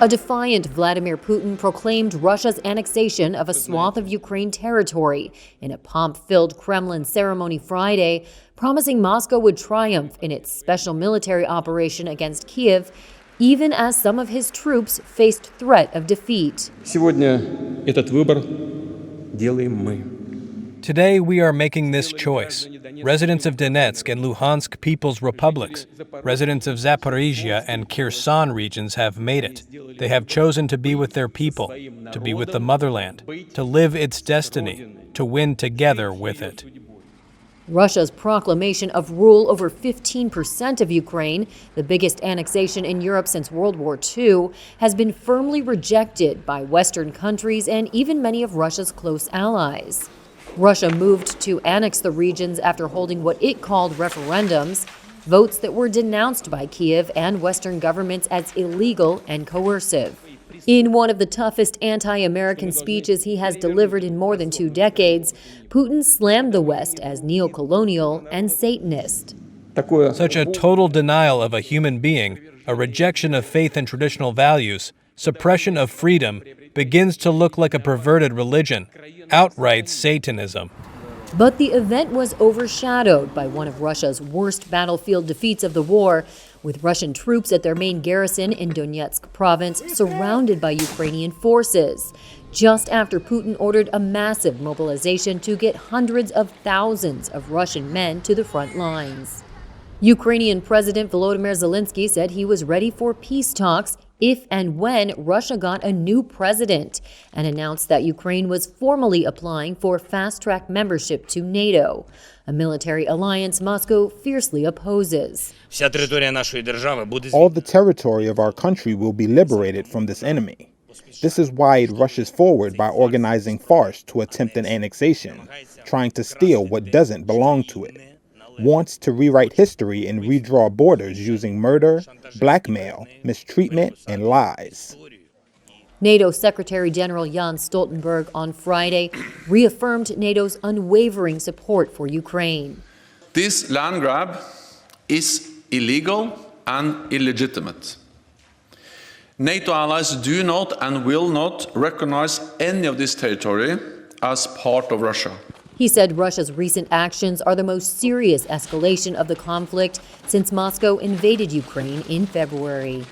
A defiant Vladimir Putin proclaimed Russia's annexation of a swath of Ukraine territory in a pomp-filled Kremlin ceremony Friday, promising Moscow would triumph in its special military operation against Kyiv, even as some of his troops faced threat of defeat. Сегодня этот выбор делаем мы. Today we are making this choice. Residents of Donetsk and Luhansk People's Republics, residents of Zaporizhia and Kherson regions have made it. They have chosen to be with their people, to be with the motherland, to live its destiny, to win together with it. Russia's proclamation of rule over 15% of Ukraine, the biggest annexation in Europe since World War II, has been firmly rejected by Western countries and even many of Russia's close allies. Russia moved to annex the regions after holding what it called referendums, votes that were denounced by Kyiv and Western governments as illegal and coercive. In one of the toughest anti-American speeches he has delivered in more than 2 decades, Putin slammed the West as neo-colonial and Satanist. Such a total denial of a human being, a rejection of faith and traditional values, suppression of freedom, begins to look like a perverted religion, outright Satanism. But the event was overshadowed by one of Russia's worst battlefield defeats of the war, with Russian troops at their main garrison in Donetsk province surrounded by Ukrainian forces, just after Putin ordered a massive mobilization to get hundreds of thousands of Russian men to the front lines. Ukrainian President Volodymyr Zelensky said he was ready for peace talks if and when Russia got a new president, and announced that Ukraine was formally applying for fast-track membership to NATO, a military alliance Moscow fiercely opposes. All the territory of our country will be liberated from this enemy. This is why it rushes forward by organizing farce to attempt an annexation, trying to steal what doesn't belong to it. Wants to rewrite history and redraw borders using murder, blackmail, mistreatment, and lies. NATO Secretary General Jens Stoltenberg on Friday reaffirmed NATO's unwavering support for Ukraine. This land grab is illegal and illegitimate. NATO allies do not and will not recognize any of this territory as part of Russia. He said Russia's recent actions are the most serious escalation of the conflict since Moscow invaded Ukraine in February.